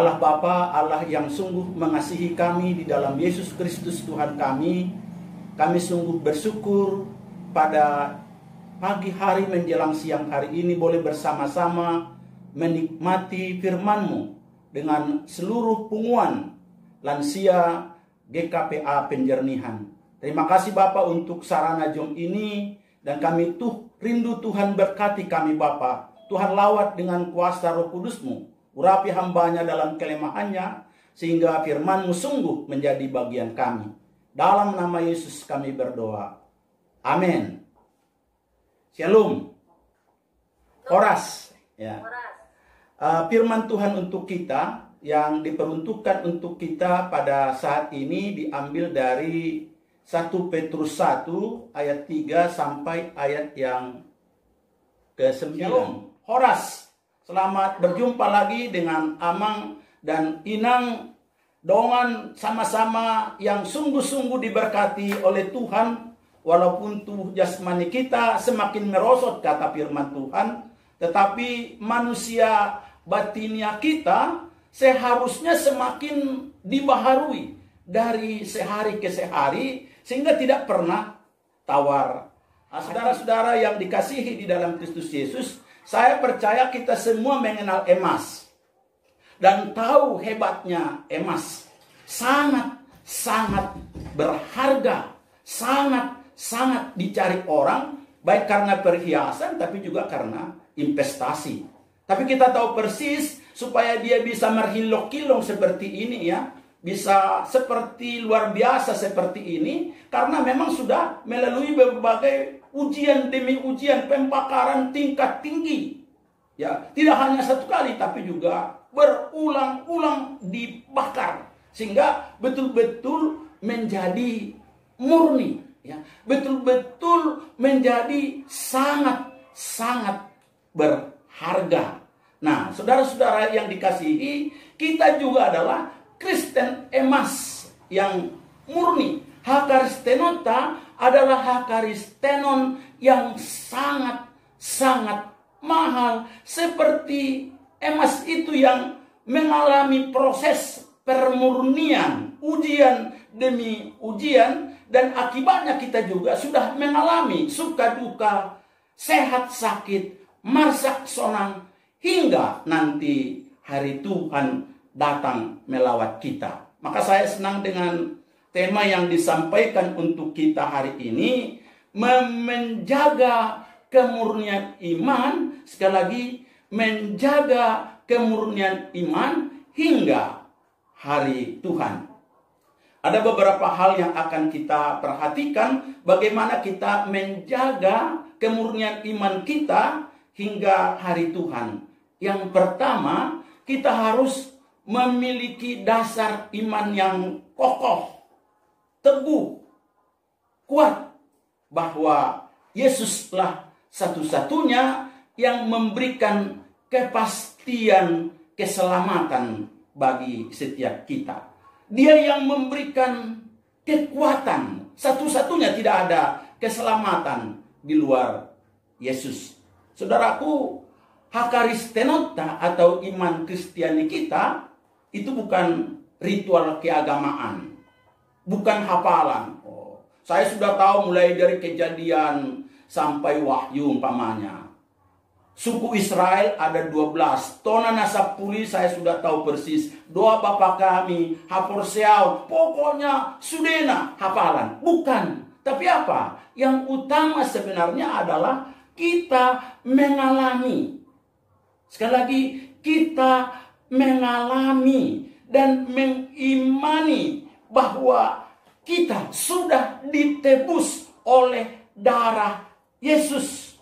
Allah Bapa, Allah yang sungguh mengasihi kami di dalam Yesus Kristus Tuhan kami sungguh bersyukur pada pagi hari menjelang siang hari ini boleh bersama-sama menikmati firman-Mu dengan seluruh punguan lansia GKPA Penjernihan. Terima kasih Bapa untuk sarana jom ini, dan kami rindu Tuhan berkati kami Bapa. Tuhan lawat dengan kuasa Roh Kudus-Mu, urapi hambanya dalam kelemahannya, sehingga firman-Mu sungguh menjadi bagian kami. Dalam nama Yesus kami berdoa. Amin. Shalom. Horas. Ya. Firman Tuhan untuk kita yang diperuntukkan untuk kita pada saat ini diambil dari 1 Petrus 1 ayat 3 sampai ayat yang ke-9. Horas. Selamat berjumpa lagi dengan Amang dan Inang, dongan sama-sama yang sungguh-sungguh diberkati oleh Tuhan. Walaupun tubuh jasmani kita semakin merosot kata firman Tuhan, tetapi manusia batinia kita seharusnya semakin dibaharui dari sehari ke sehari, sehingga tidak pernah tawar. Saudara-saudara yang dikasihi di dalam Kristus Yesus, saya percaya kita semua mengenal emas dan tahu hebatnya emas. Sangat berharga, sangat dicari orang, baik karena perhiasan tapi juga karena investasi. Tapi kita tahu persis supaya dia bisa merhilok-kilong seperti ini ya, bisa seperti luar biasa seperti ini, karena memang sudah melalui berbagai ujian demi ujian, pembakaran tingkat tinggi. Ya, tidak hanya satu kali tapi juga berulang-ulang dibakar sehingga betul-betul menjadi murni, ya. Betul-betul menjadi sangat berharga. Nah, saudara-saudara yang dikasihi, kita juga adalah Kristen emas yang murni. Hakaristenota adalah hakaristenon yang sangat mahal. Seperti emas itu yang mengalami proses permurnian, ujian demi ujian, dan akibatnya kita juga sudah mengalami suka duka, sehat sakit, marsak sonang, hingga nanti hari Tuhan datang melawat kita. Maka saya senang dengan tema yang disampaikan untuk kita hari ini, menjaga kemurnian iman. Sekali lagi, menjaga kemurnian iman hingga hari Tuhan. Ada beberapa hal yang akan kita perhatikan, bagaimana kita menjaga kemurnian iman kita hingga hari Tuhan. Yang pertama, kita harus memiliki dasar iman yang kokoh, teguh, kuat, bahwa Yesuslah satu-satunya yang memberikan kepastian keselamatan bagi setiap kita. Dia yang memberikan kekuatan. Satu-satunya, tidak ada keselamatan di luar Yesus. Saudaraku, hakaristenota atau iman Kristiani kita itu bukan ritual keagamaan, bukan hafalan. Saya sudah tahu mulai dari Kejadian sampai Wahyu umpamanya. Suku Israel ada 12. Tona Nasapuli saya sudah tahu persis. Doa Bapa kami, Haporseau, pokoknya sudena hafalan. Bukan. Tapi apa? Yang utama sebenarnya adalah kita mengalami. Sekali lagi, kita mengalami dan mengimani bahwa kita sudah ditebus oleh darah Yesus.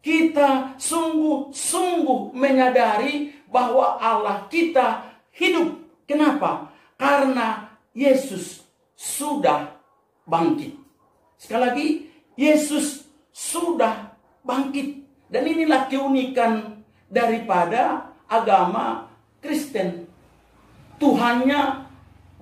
Kita sungguh-sungguh menyadari bahwa Allah kita hidup. Kenapa? Karena Yesus sudah bangkit. Sekali lagi, Yesus sudah bangkit. Dan inilah keunikan daripada agama Kristen. Tuhannya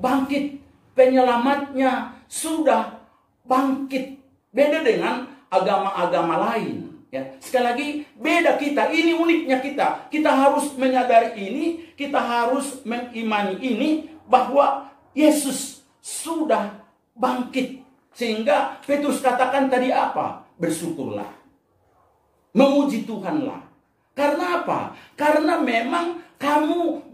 bangkit, penyelamatnya sudah bangkit. Beda dengan agama-agama lain. Ya, sekali lagi beda kita, ini uniknya kita. Kita harus menyadari ini, kita harus mengimani ini bahwa Yesus sudah bangkit. Sehingga Petrus katakan tadi apa? Bersyukurlah. Memuji Tuhanlah. Karena apa? Karena memang kamu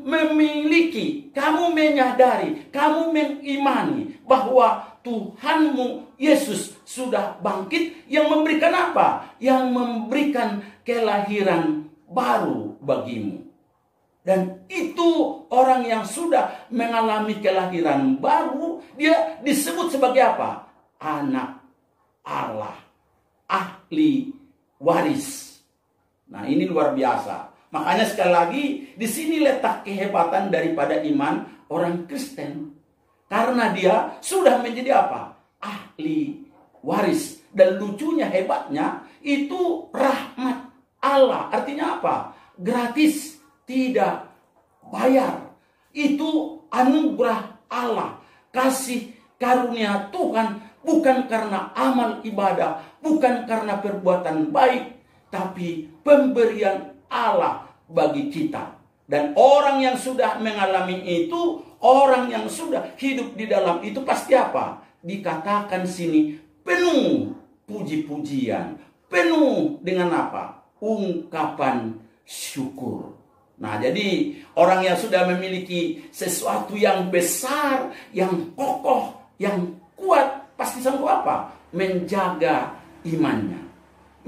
memiliki, kamu menyadari, kamu mengimani bahwa Tuhanmu Yesus sudah bangkit, yang memberikan apa? Yang memberikan kelahiran baru bagimu. Dan itu orang yang sudah mengalami kelahiran baru, dia disebut sebagai apa? Anak Allah, ahli waris. Nah, ini luar biasa. Makanya sekali lagi di sini letak kehebatan daripada iman orang Kristen. Karena dia sudah menjadi apa? Ahli waris. Dan lucunya, hebatnya, itu rahmat Allah. Artinya apa? Gratis, tidak bayar. Itu anugerah Allah. Kasih karunia Tuhan, bukan karena amal ibadah, bukan karena perbuatan baik, tapi pemberian Allah bagi kita. Dan orang yang sudah mengalami itu, orang yang sudah hidup di dalam itu pasti apa? Dikatakan sini penuh puji-pujian, penuh dengan apa? Ungkapan syukur. Nah, jadi orang yang sudah memiliki sesuatu yang besar, yang kokoh, yang kuat, pasti sanggup apa? Menjaga imannya,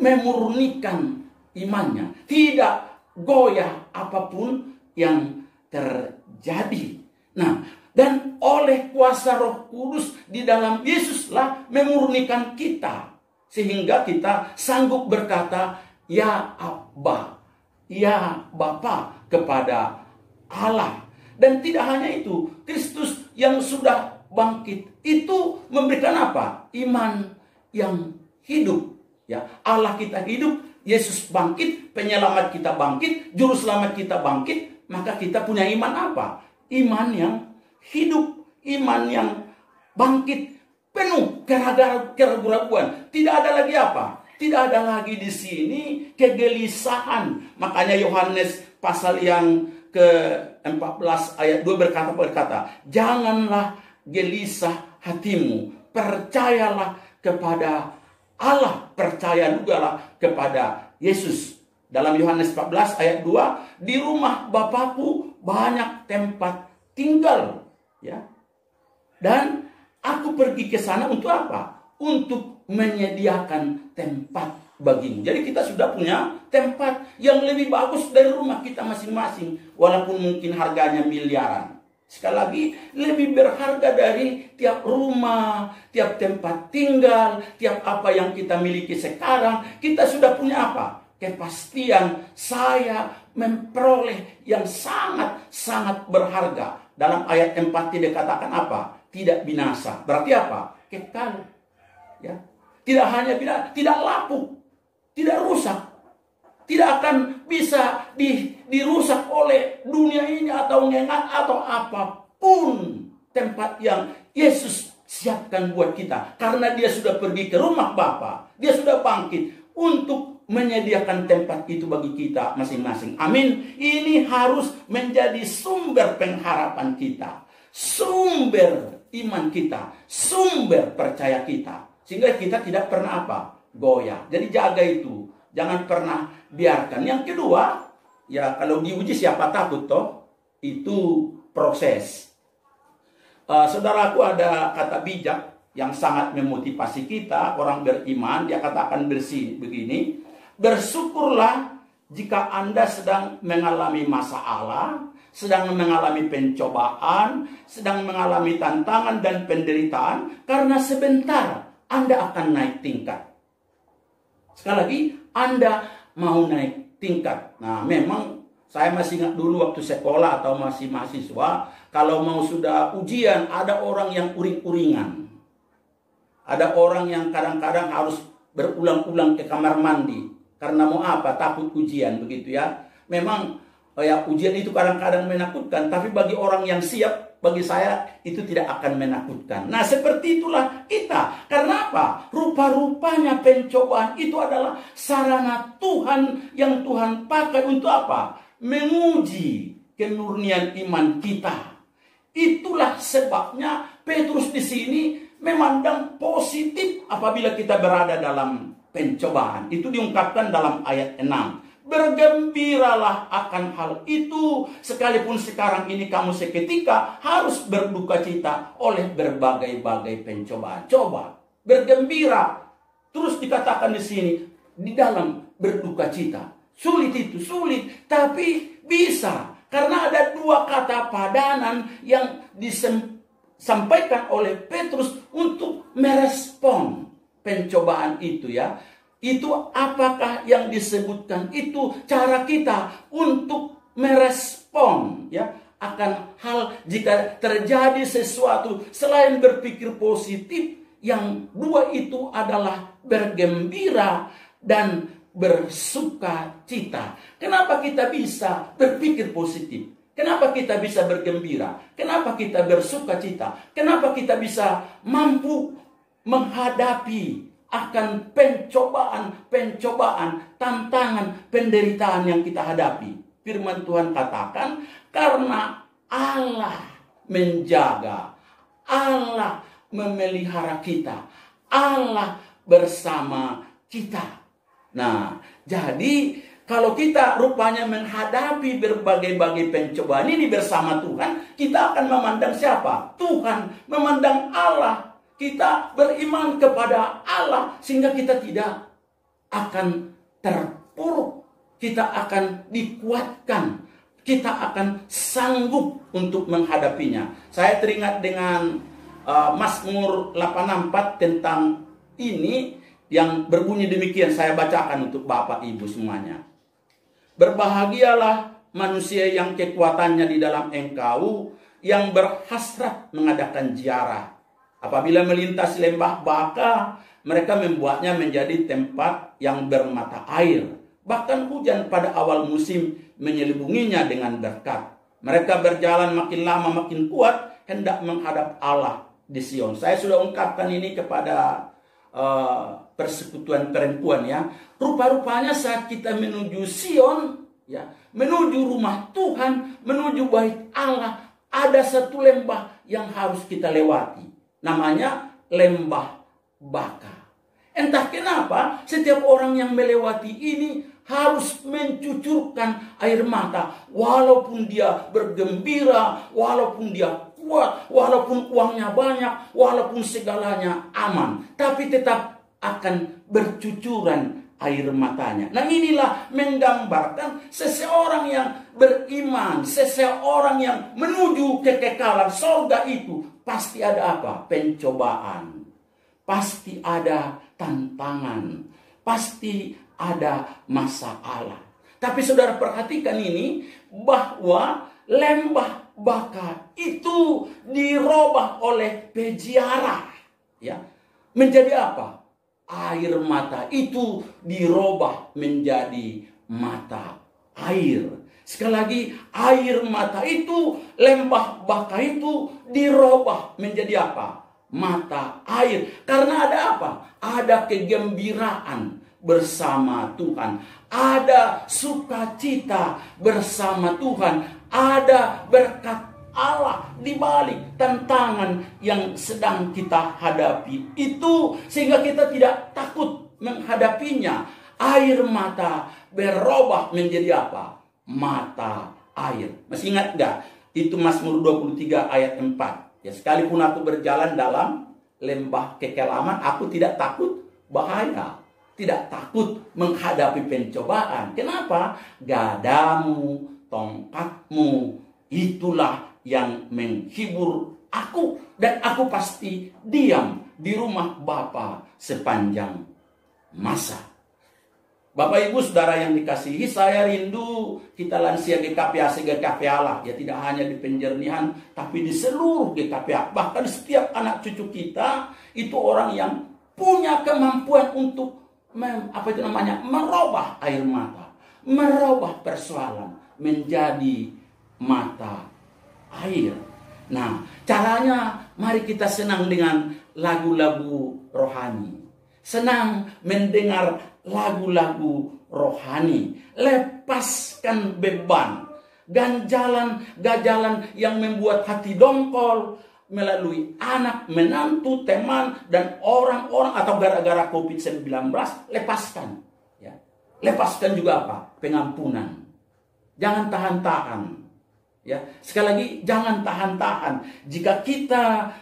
memurnikan imannya, tidak goyah apapun yang terjadi. Nah, dan oleh kuasa Roh Kudus di dalam Yesuslah memurnikan kita, sehingga kita sanggup berkata, ya Abba, ya Bapa, kepada Allah. Dan tidak hanya itu, Kristus yang sudah bangkit itu memberikan apa? Iman yang hidup. Ya, Allah kita hidup, Yesus bangkit, penyelamat kita bangkit, juru selamat kita bangkit, maka kita punya iman apa? Iman yang hidup, iman yang bangkit, penuh keraguan. Tidak ada lagi apa? Tidak ada lagi di sini kegelisahan. Makanya Yohanes pasal yang ke-14 ayat 2 berkata, janganlah gelisah hatimu, percayalah kepada Allah, percaya jugalah kepada Yesus. Dalam Yohanes 14 ayat 2, di rumah Bapakku banyak tempat tinggal, ya. Dan aku pergi ke sana untuk apa? Untuk menyediakan tempat bagimu. Jadi kita sudah punya tempat yang lebih bagus dari rumah kita masing-masing, walaupun mungkin harganya miliaran. Sekali lagi, lebih berharga dari tiap rumah, tiap tempat tinggal, tiap apa yang kita miliki sekarang. Kita sudah punya apa? Kepastian saya memperoleh yang sangat-sangat berharga. Dalam ayat 4 tidak katakan apa? Tidak binasa. Berarti apa? Kekal. Ya. Tidak hanya binasa, tidak lapuk, tidak rusak. Tidak akan bisa dirusak oleh dunia ini atau ngengat atau apapun tempat yang Yesus siapkan buat kita. Karena dia sudah pergi ke rumah Bapa, dia sudah bangkit untuk menyediakan tempat itu bagi kita masing-masing. Amin. Ini harus menjadi sumber pengharapan kita, sumber iman kita, sumber percaya kita. Sehingga kita tidak pernah apa? Goyah. Jadi jaga itu. Jangan pernah biarkan. Yang kedua, ya kalau diuji siapa takut toh? Itu proses. Saudaraku, ada kata bijak yang sangat memotivasi kita, orang beriman. Dia katakan begini, bersyukurlah jika Anda sedang mengalami masalah, sedang mengalami pencobaan, sedang mengalami tantangan dan penderitaan, karena sebentar Anda akan naik tingkat. Sekali lagi, Anda mau naik tingkat. Nah, memang saya masih ingat dulu waktu sekolah atau masih mahasiswa, kalau mau sudah ujian, ada orang yang uring-uringan. Ada orang yang kadang-kadang harus berulang-ulang ke kamar mandi. Karena mau apa? Takut ujian, begitu ya. Memang ya ujian itu kadang-kadang menakutkan, tapi bagi orang yang siap, bagi saya itu tidak akan menakutkan. Nah, seperti itulah kita. Karena apa? Rupa-rupanya pencobaan itu adalah sarana Tuhan yang Tuhan pakai untuk apa? Menguji kemurnian iman kita. Itulah sebabnya Petrus di sini memandang positif apabila kita berada dalam pencobaan. Itu diungkapkan dalam ayat 6. Bergembiralah akan hal itu, sekalipun sekarang ini kamu seketika harus berduka cita oleh berbagai-bagai pencobaan. Coba bergembira. Terus dikatakan di sini di dalam berduka cita. Sulit itu, sulit, tapi bisa. Karena ada dua kata padanan yang disampaikan oleh Petrus untuk merespon pencobaan itu ya. Itu apakah yang disebutkan itu cara kita untuk merespon ya akan hal jika terjadi sesuatu selain berpikir positif. Yang dua itu adalah bergembira dan bersuka cita. Kenapa kita bisa berpikir positif? Kenapa kita bisa bergembira? Kenapa kita bersuka cita? Kenapa kita bisa mampu menghadapi akan pencobaan, tantangan, penderitaan yang kita hadapi? Firman Tuhan katakan, karena Allah menjaga, Allah memelihara kita, Allah bersama kita. Nah, jadi kalau kita rupanya menghadapi berbagai-bagai pencobaan ini bersama Tuhan, kita akan memandang siapa? Tuhan, memandang Allah. Kita beriman kepada Allah sehingga kita tidak akan terpuruk. Kita akan dikuatkan. Kita akan sanggup untuk menghadapinya. Saya teringat dengan Mazmur 84 tentang ini yang berbunyi demikian. Saya bacakan untuk Bapak Ibu semuanya. Berbahagialah manusia yang kekuatannya di dalam Engkau, yang berhasrat mengadakan ziarah. Apabila melintasi lembah Baka, mereka membuatnya menjadi tempat yang bermata air. Bahkan hujan pada awal musim menyelubunginya dengan berkat. Mereka berjalan makin lama makin kuat, hendak menghadap Allah di Sion. Saya sudah ungkapkan ini kepada persekutuan perempuan ya. Rupa-rupanya saat kita menuju Sion, ya, menuju rumah Tuhan, menuju bait Allah, ada satu lembah yang harus kita lewati. Namanya lembah Baka. Entah kenapa setiap orang yang melewati ini harus mencucurkan air mata. Walaupun dia bergembira, walaupun dia kuat, walaupun uangnya banyak, walaupun segalanya aman, tapi tetap akan bercucuran air matanya. Nah, inilah menggambarkan seseorang yang beriman, seseorang yang menuju kekekalan surga itu pasti ada apa? Pencobaan. Pasti ada tantangan. Pasti ada masalah. Tapi saudara perhatikan ini, bahwa lembah Baka itu dirubah oleh peziarah. Ya, menjadi apa? Air mata itu dirubah menjadi mata air. Sekali lagi, air mata itu, lembah Baka itu dirubah menjadi apa? Mata air. Karena ada apa? Ada kegembiraan bersama Tuhan. Ada sukacita bersama Tuhan. Ada berkat Allah di balik tantangan yang sedang kita hadapi itu, sehingga kita tidak takut menghadapinya. Air mata berubah menjadi apa? Mata air. Masih ingat gak? Itu Mazmur 23 ayat 4. Ya, sekalipun aku berjalan dalam lembah kekelaman, aku tidak takut bahaya. Tidak takut menghadapi pencobaan. Kenapa? Gadamu, tongkatmu, itulah yang menghibur aku. Dan aku pasti diam di rumah Bapa sepanjang masa. Bapak Ibu Saudara yang dikasihi, saya rindu kita lansia GKPAC Allah. Ya, tidak hanya di Penjernihan, tapi di seluruh GKPA. Bahkan setiap anak cucu kita itu orang yang punya kemampuan untuk merubah air mata, merubah persoalan, menjadi mata air. Nah, caranya mari kita senang dengan lagu-lagu rohani. Senang mendengar lagu-lagu rohani. Lepaskan beban, ganjalan yang membuat hati dongkol melalui anak, menantu, teman, dan orang-orang atau gara-gara COVID-19. Lepaskan. Ya. Lepaskan juga apa? Pengampunan. Jangan tahan-tahan. Ya. Sekali lagi, jangan tahan-tahan. Jika kita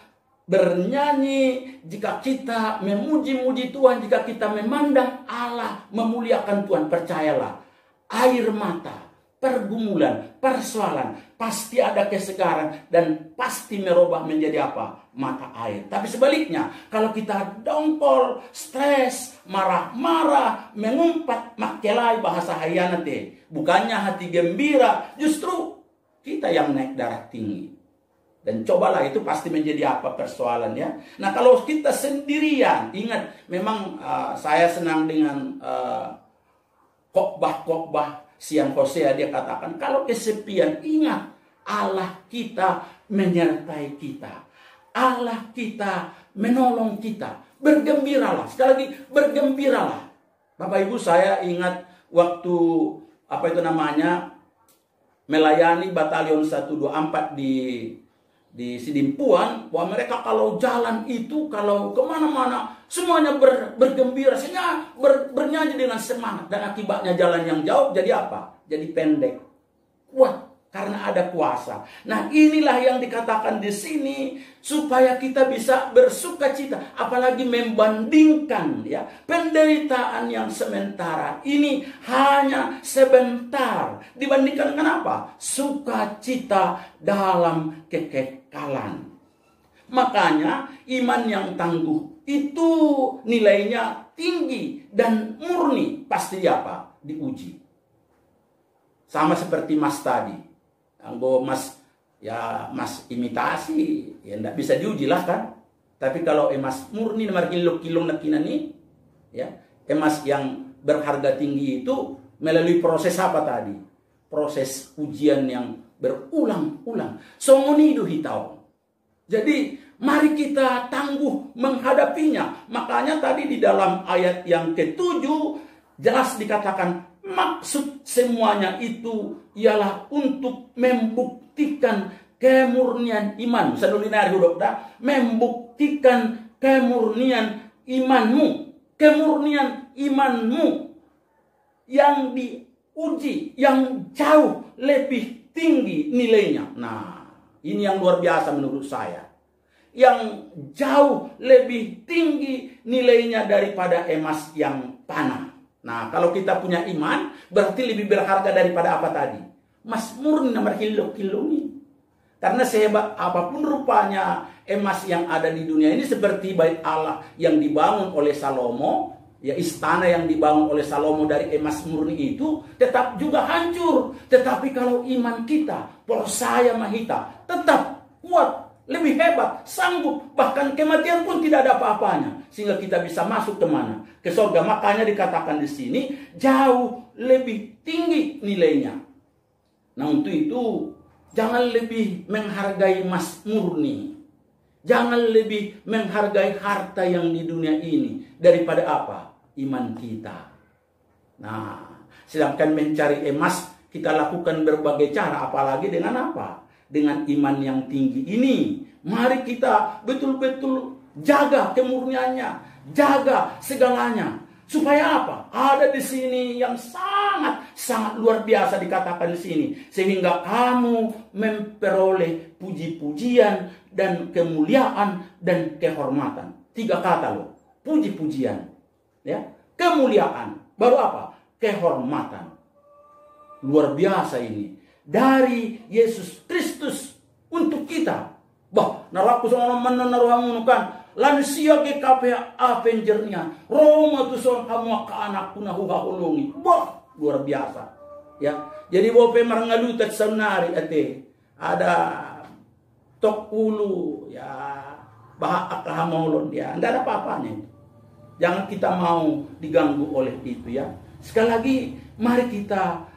bernyanyi, jika kita memuji-muji Tuhan, jika kita memandang Allah, memuliakan Tuhan, percayalah, air mata, pergumulan, persoalan, pasti ada kesegaran dan pasti merubah menjadi apa? Mata air. Tapi sebaliknya, kalau kita dongkol, stres, marah-marah, mengumpat, makelai bahasa hayanate, bukannya hati gembira, justru kita yang naik darah tinggi. Dan cobalah, itu pasti menjadi apa persoalannya. Nah, kalau kita sendirian, ingat, memang saya senang dengan khotbah Siang Hosea, dia katakan, kalau kesepian, ingat, Allah kita menyertai kita. Allah kita menolong kita. Bergembiralah. Sekali lagi, bergembiralah. Bapak Ibu, saya ingat waktu, melayani batalion 124 di Sidimpuan, bahwa mereka kalau jalan itu, kalau kemana-mana, semuanya bergembira, sehingga bernyanyi dengan semangat. Dan akibatnya jalan yang jauh jadi apa? Jadi pendek. Kuat, karena ada kuasa. Nah, inilah yang dikatakan di sini, supaya kita bisa bersuka cita. Apalagi membandingkan ya penderitaan yang sementara ini hanya sebentar. Dibandingkan dengan apa? Sukacita dalam kekekalan. Makanya iman yang tangguh itu nilainya tinggi dan murni. Pasti apa? Diuji. Sama seperti Mas tadi. Anggo Mas imitasi, ya ndak bisa diuji lah kan. Tapi kalau emas murni nomor kilo nakinani, ya emas yang berharga tinggi itu melalui proses apa tadi? Proses ujian yang berulang-ulang. Songonidu hitau. Jadi mari kita tangguh menghadapinya. Makanya tadi di dalam ayat yang ke-7 jelas dikatakan, maksud semuanya itu ialah untuk membuktikan kemurnian iman. Sadulina hudok dah, membuktikan kemurnian imanmu, kemurnian imanmu yang diuji, yang jauh lebih tinggi nilainya. Nah, ini yang luar biasa menurut saya. Yang jauh lebih tinggi nilainya daripada emas yang panah. Nah, kalau kita punya iman, berarti lebih berharga daripada apa tadi? Emas murni nomor kilo ini. Karena sehebat apapun rupanya emas yang ada di dunia ini, seperti bait Allah yang dibangun oleh Salomo, ya istana yang dibangun oleh Salomo dari emas murni itu, tetap juga hancur. Tetapi kalau iman kita, persaya mahita, tetap kuat, lebih hebat, sanggup, bahkan kematian pun tidak ada apa-apanya, sehingga kita bisa masuk ke mana? Ke surga. Makanya dikatakan di sini jauh lebih tinggi nilainya. Nah, untuk itu jangan lebih menghargai emas murni, jangan lebih menghargai harta yang di dunia ini daripada apa? Iman kita. Nah, sedangkan mencari emas kita lakukan berbagai cara, apalagi dengan apa? Dengan iman yang tinggi ini, mari kita betul-betul jaga kemurniannya, jaga segalanya. Supaya apa? Ada di sini yang sangat luar biasa dikatakan di sini, sehingga kamu memperoleh puji-pujian dan kemuliaan dan kehormatan. 3 kata loh, puji-pujian, ya, kemuliaan, baru apa? Kehormatan. Luar biasa ini. Dari Yesus Kristus untuk kita. Bah, naraku sama menaruhamu kan lansia ke kape avengernya. Roma tu soal kamu ke anakku nahu hulungi. Bah, luar biasa. Ya. Jadi bope marangalutat sanari ate ada tok ulu ya bahak akahamolon dia. Enggak ada apa-apanya itu. Jangan kita mau diganggu oleh itu ya. Sekali lagi, mari kita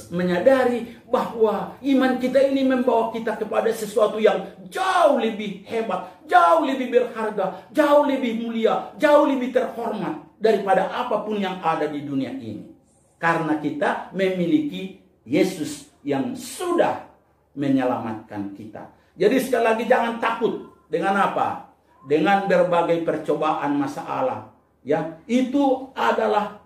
menyadari bahwa iman kita ini membawa kita kepada sesuatu yang jauh lebih hebat, jauh lebih berharga, jauh lebih mulia, jauh lebih terhormat daripada apapun yang ada di dunia ini. Karena kita memiliki Yesus yang sudah menyelamatkan kita. Jadi sekali lagi jangan takut dengan apa? Dengan berbagai percobaan masalah. Ya, itu adalah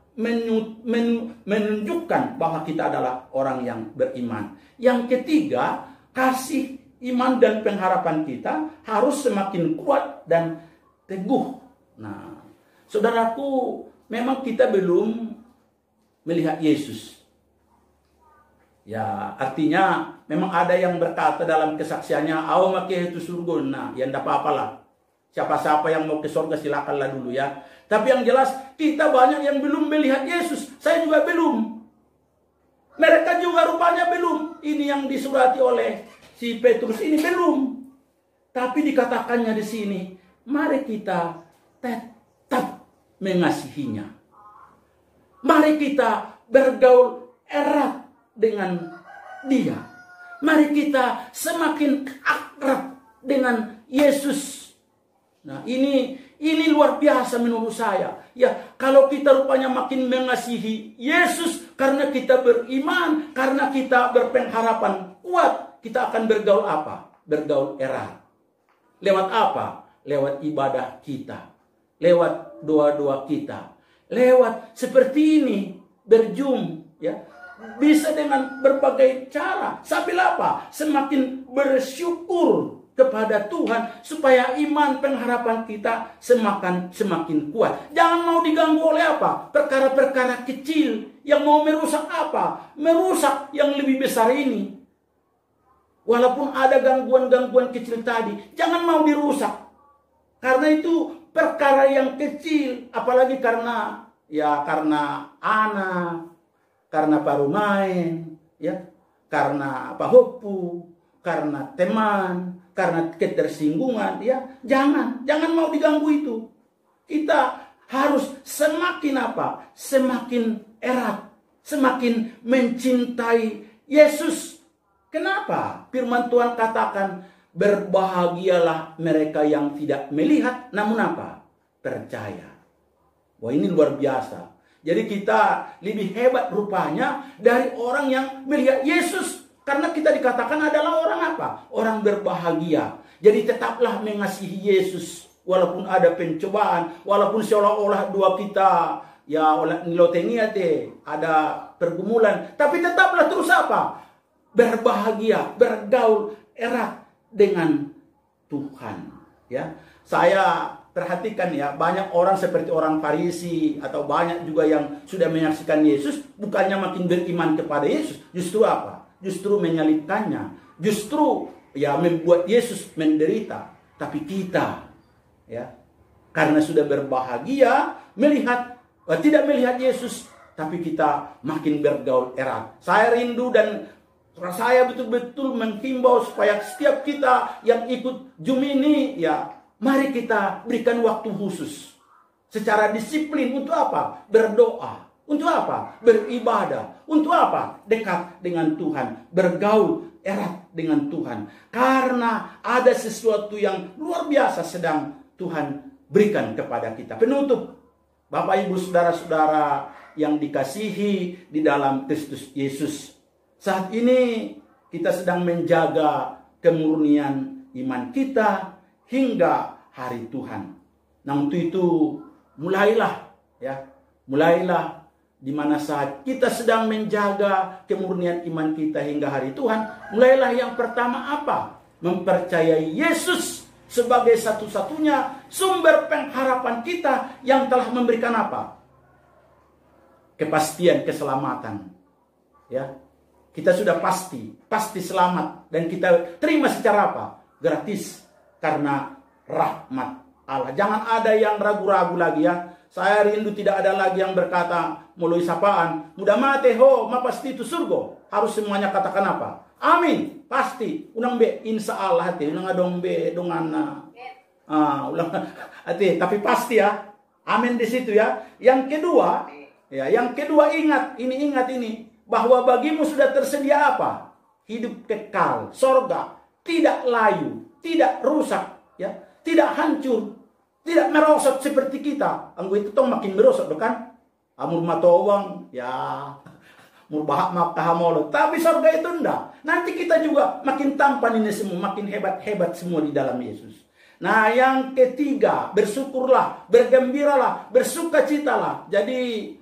menunjukkan bahwa kita adalah orang yang beriman. Yang ketiga, kasih, iman dan pengharapan kita harus semakin kuat dan teguh. Nah, saudaraku, memang kita belum melihat Yesus. Ya, artinya memang ada yang berkata dalam kesaksiannya, "Au make itu surga." Nah, ya enggak apa-apalah. Siapa-siapa yang mau ke surga silakanlah dulu ya. Tapi yang jelas kita banyak yang belum melihat Yesus. Saya juga belum. Mereka juga rupanya belum. Ini yang disurati oleh si Petrus ini belum. Tapi dikatakannya di sini, mari kita tetap mengasihinya. Mari kita bergaul erat dengan dia. Mari kita semakin akrab dengan Yesus. Nah, ini luar biasa menurut saya. Ya, kalau kita rupanya makin mengasihi Yesus karena kita beriman, karena kita berpengharapan kuat, kita akan bergaul apa? Bergaul erat. Lewat apa? Lewat ibadah kita. Lewat doa-doa kita. Lewat seperti ini, berjum, ya. Bisa dengan berbagai cara. Sambil apa? Semakin bersyukur kepada Tuhan supaya iman pengharapan kita semakin kuat. Jangan mau diganggu oleh apa? Perkara-perkara kecil yang mau merusak apa? Merusak yang lebih besar ini. Walaupun ada gangguan-gangguan kecil tadi, jangan mau dirusak. Karena itu perkara yang kecil, apalagi karena anak, karena baru main, ya, karena hopu, karena teman, karena ketersinggungan, ya, jangan mau diganggu itu. Kita harus semakin apa? Semakin erat, semakin mencintai Yesus. Kenapa? Firman Tuhan katakan, berbahagialah mereka yang tidak melihat, namun apa? Percaya. Wah, ini luar biasa. Jadi kita lebih hebat rupanya dari orang yang melihat Yesus. Karena kita dikatakan adalah orang apa? Orang berbahagia. Jadi tetaplah mengasihi Yesus. Walaupun ada pencobaan. Walaupun seolah-olah dua kita, ya, nilotengiate, ada pergumulan. Tapi tetaplah terus apa? Berbahagia, bergaul erat dengan Tuhan. Ya, saya perhatikan ya, banyak orang seperti orang Farisi atau banyak juga yang sudah menyaksikan Yesus, bukannya makin beriman kepada Yesus, justru apa? Justru menyalibkannya, justru ya membuat Yesus menderita. Tapi kita, ya, karena sudah berbahagia melihat, tidak melihat Yesus, tapi kita makin bergaul erat. Saya rindu dan saya betul-betul menghimbau supaya setiap kita yang ikut Zoom ini, ya, mari kita berikan waktu khusus secara disiplin untuk apa? Berdoa. Untuk apa? Beribadah. Untuk apa? Dekat dengan Tuhan. Bergaul erat dengan Tuhan. Karena ada sesuatu yang luar biasa sedang Tuhan berikan kepada kita. Penutup, Bapak Ibu Saudara-saudara yang dikasihi di dalam Kristus Yesus. Saat ini kita sedang menjaga kemurnian iman kita hingga hari Tuhan. Nah, untuk itu mulailah, ya, mulailah di mana saat kita sedang menjaga kemurnian iman kita hingga hari Tuhan, mulailah yang pertama apa? Mempercayai Yesus sebagai satu-satunya sumber pengharapan kita yang telah memberikan apa? Kepastian keselamatan. Ya, kita sudah pasti selamat dan kita terima secara apa? Gratis karena rahmat Allah. Jangan ada yang ragu-ragu lagi ya. Saya rindu tidak ada lagi yang berkata melalui sapaan, mudah mati ma pasti itu surga. Harus semuanya katakan apa? Amin, pasti. Unang be, insya Allah hati. Unang adong be, dongana. Ulang hati. Tapi pasti ya. Amin di situ ya. Yang kedua ingat ini. bahwa bagimu sudah tersedia apa? Hidup kekal, sorga, tidak layu, tidak rusak, ya, tidak hancur, tidak merosot seperti kita. Anggo itu tong makin merosot, kan? Amur matowang, ya, murbahak makahamolo. Tapi sorga itu enggak. Nanti kita juga makin tampan ini semua, makin hebat-hebat semua di dalam Yesus. Nah, yang ketiga, bersyukurlah, bergembiralah, bersukacitalah. Jadi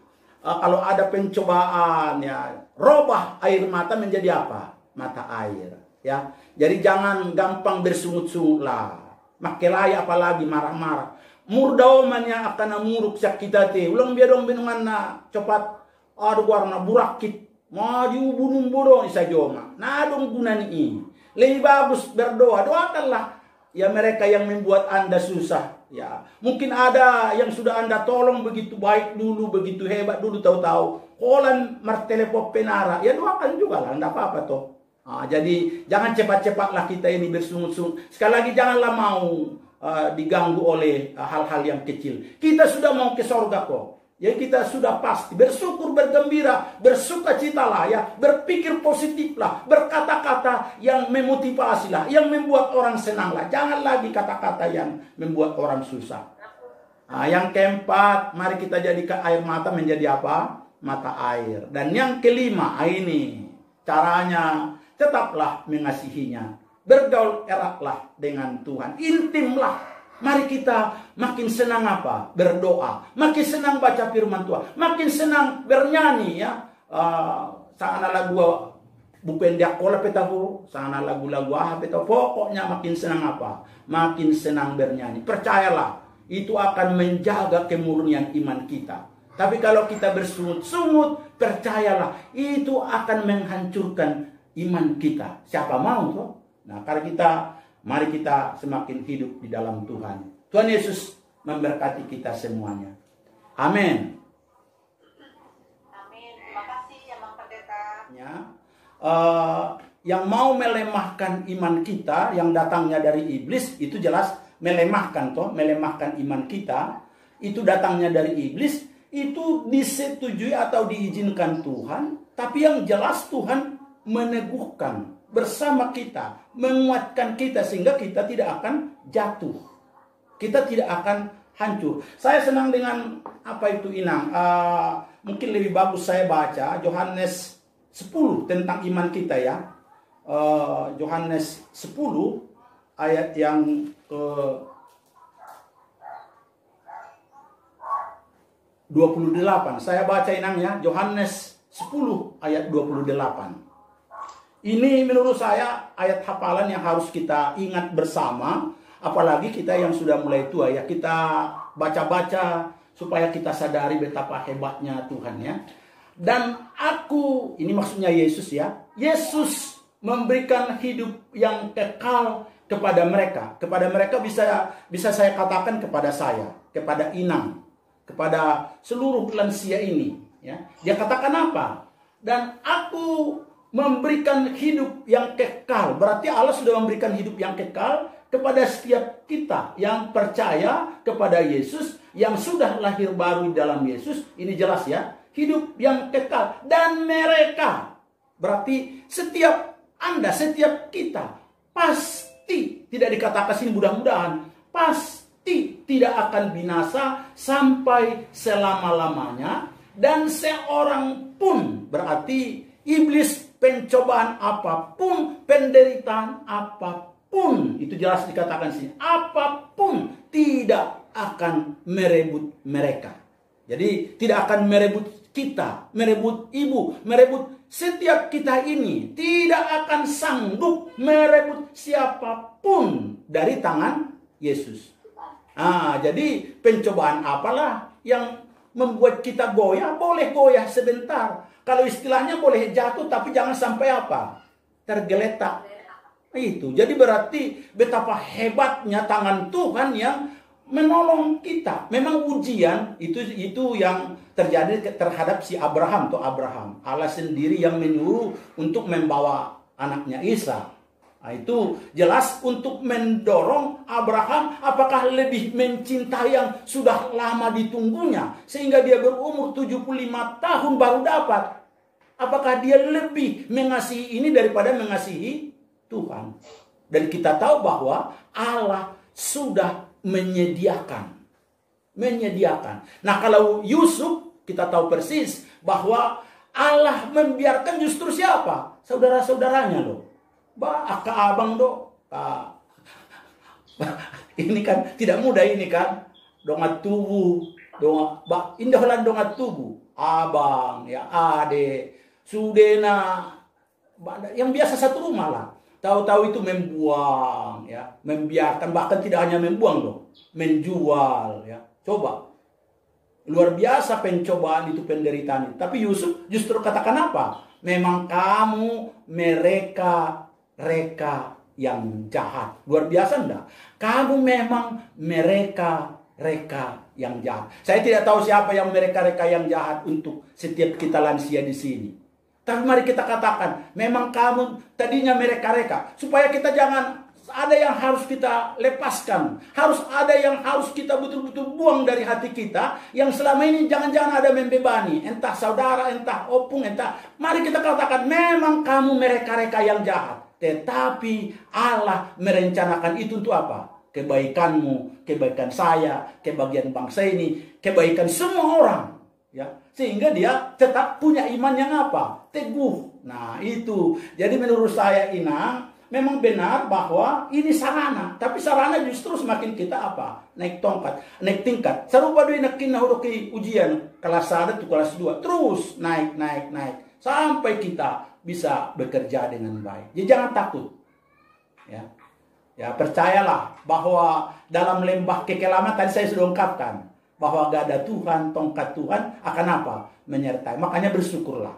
kalau ada pencobaan, ya, robah air mata menjadi apa? Mata air, ya. Jadi jangan gampang bersungut-sungut lah. Makelai apalagi marah-marah. Murdaoman yang akan namuruk sakita te. Ulang biadong benungan na cepat ada warna burakit. Mau diubunung bodoh isa joma. Nah, dong guna ini. Lebih bagus berdoa. Doakanlah ya mereka yang membuat Anda susah. Ya, mungkin ada yang sudah Anda tolong begitu baik dulu, begitu hebat dulu, tahu-tahu kolan martelepop penara. Ya doakan juga lah, enggak apa-apa toh. Jadi jangan cepat-cepatlah kita ini bersungut-sungut. Sekali lagi janganlah mau diganggu oleh hal-hal yang kecil. Kita sudah mau ke sorga kok. Ya kita sudah pasti bersyukur, bergembira, bersukacitalah ya, berpikir positiflah, berkata-kata yang memotivasilah, yang membuat orang senanglah. Jangan lagi kata-kata yang membuat orang susah. Nah, yang keempat, mari kita jadikan air mata menjadi apa? Mata air. Dan yang kelima, ini caranya, tetaplah mengasihinya. Bergaul eratlah dengan Tuhan, intimlah. Mari kita makin senang apa? Berdoa. Makin senang baca firman Tuhan. Makin senang bernyanyi ya. Sana lagu bukan diakola petabu. Sana lagu-lagu petabu. Pokoknya makin senang apa? Makin senang bernyanyi. Percayalah. Itu akan menjaga kemurnian iman kita. Tapi kalau kita bersungut-sungut, percayalah. Itu akan menghancurkan iman kita. Siapa mau tuh? Nah, karena mari kita semakin hidup di dalam Tuhan. Tuhan Yesus memberkati kita semuanya. Amin. Amin. Terima kasih ya Bang Pendeta. Ya, yang mau melemahkan iman kita, yang datangnya dari iblis, itu jelas melemahkan toh, melemahkan iman kita. Itu datangnya dari iblis, itu disetujui atau diizinkan Tuhan. Tapi yang jelas Tuhan meneguhkan bersama kita, menguatkan kita sehingga kita tidak akan jatuh. Kita tidak akan hancur. Saya senang dengan apa itu Inang. Mungkin lebih bagus saya baca Yohanes 10 tentang iman kita ya. Yohanes 10 ayat yang ke 28. Saya baca Inang ya. Yohanes 10 ayat 28. Ini menurut saya ayat hafalan yang harus kita ingat bersama. Apalagi kita yang sudah mulai tua ya. Kita baca-baca supaya kita sadari betapa hebatnya Tuhan ya. Dan ini maksudnya Yesus ya. Yesus memberikan hidup yang kekal kepada mereka. Kepada mereka bisa saya katakan kepada saya. Kepada Inang. Kepada seluruh lansia ini. Ya. Dia katakan apa? Dan aku memberikan hidup yang kekal. Berarti Allah sudah memberikan hidup yang kekal kepada setiap kita yang percaya kepada Yesus, yang sudah lahir baru dalam Yesus. Ini jelas ya, hidup yang kekal. Dan mereka, berarti setiap Anda, setiap kita, pasti, tidak dikatakan sini mudah-mudahan, pasti tidak akan binasa sampai selama-lamanya. Dan seorang pun, berarti iblis, pencobaan apapun, penderitaan apapun, itu jelas dikatakan sini, apapun tidak akan merebut mereka. Jadi tidak akan merebut kita, merebut ibu, merebut setiap kita ini. Tidak akan sanggup merebut siapapun dari tangan Yesus. Jadi pencobaan apalah yang membuat kita goyah? Boleh goyah sebentar. Kalau istilahnya boleh jatuh, tapi jangan sampai apa? Tergeletak. Itu. Jadi berarti betapa hebatnya tangan Tuhan yang menolong kita. Memang ujian itu yang terjadi terhadap si Abraham. Allah sendiri yang menyuruh untuk membawa anaknya Isa. Nah, itu jelas untuk mendorong Abraham apakah lebih mencintai yang sudah lama ditunggunya. Sehingga dia berumur 75 tahun baru dapat. Apakah dia lebih mengasihi ini daripada mengasihi Tuhan? Dan kita tahu bahwa Allah sudah menyediakan. Nah, kalau Yusuf, kita tahu persis bahwa Allah membiarkan justru siapa? Saudara-saudaranya loh. Kakak abang do. Ini kan tidak mudah ini kan. Dongat tubuh. Indahlah dongat tubuh. Abang, ya ade, sudena. Yang biasa satu rumah lah. Tahu-tahu itu membuang, ya, membiarkan, bahkan tidak hanya membuang loh, menjual, ya. Coba, luar biasa pencobaan itu, penderitaan itu. Tapi Yusuf justru katakan apa? Memang kamu mereka yang jahat. Luar biasa enggak? Kamu memang mereka yang jahat. Saya tidak tahu siapa yang mereka yang jahat untuk setiap kita lansia di sini. Tapi mari kita katakan, memang kamu tadinya mereka. Supaya kita jangan, ada yang harus kita lepaskan. Harus ada yang harus kita betul-betul buang dari hati kita. Yang selama ini jangan-jangan ada membebani. Entah saudara, entah opung, entah. Mari kita katakan, memang kamu mereka yang jahat. Tetapi Allah merencanakan itu untuk apa? Kebaikanmu, kebaikan saya, kebaikan bangsa ini, kebaikan semua orang. Ya, sehingga dia tetap punya iman yang apa? Teguh. Nah, itu. Jadi menurut saya, Inang, memang benar bahwa ini sarana. Tapi sarana justru semakin kita apa? Naik tongkat, naik tingkat. Serupa dengan kita huruki ujian kelas 1 atau kelas 2. Terus naik. Sampai kita bisa bekerja dengan baik. Jadi jangan takut. Ya, percayalah bahwa dalam lembah kekelaman tadi saya sudah ungkapkan. Bahwa gak ada Tuhan, tongkat Tuhan akan apa? Menyertai. Makanya bersyukurlah.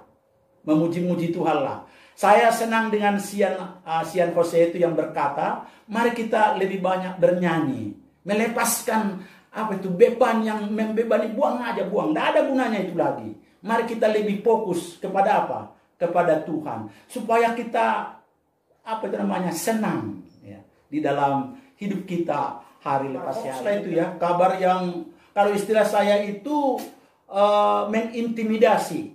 Memuji-muji Tuhan lah. Saya senang dengan Sian Jose itu yang berkata, mari kita lebih banyak bernyanyi. Melepaskan beban yang membebani, buang aja, buang. Tidak ada gunanya itu lagi. Mari kita lebih fokus kepada apa? Kepada Tuhan. Supaya kita, senang. Ya, di dalam hidup kita hari lepas hari. Setelah itu ya, kabar yang, kalau istilah saya itu mengintimidasi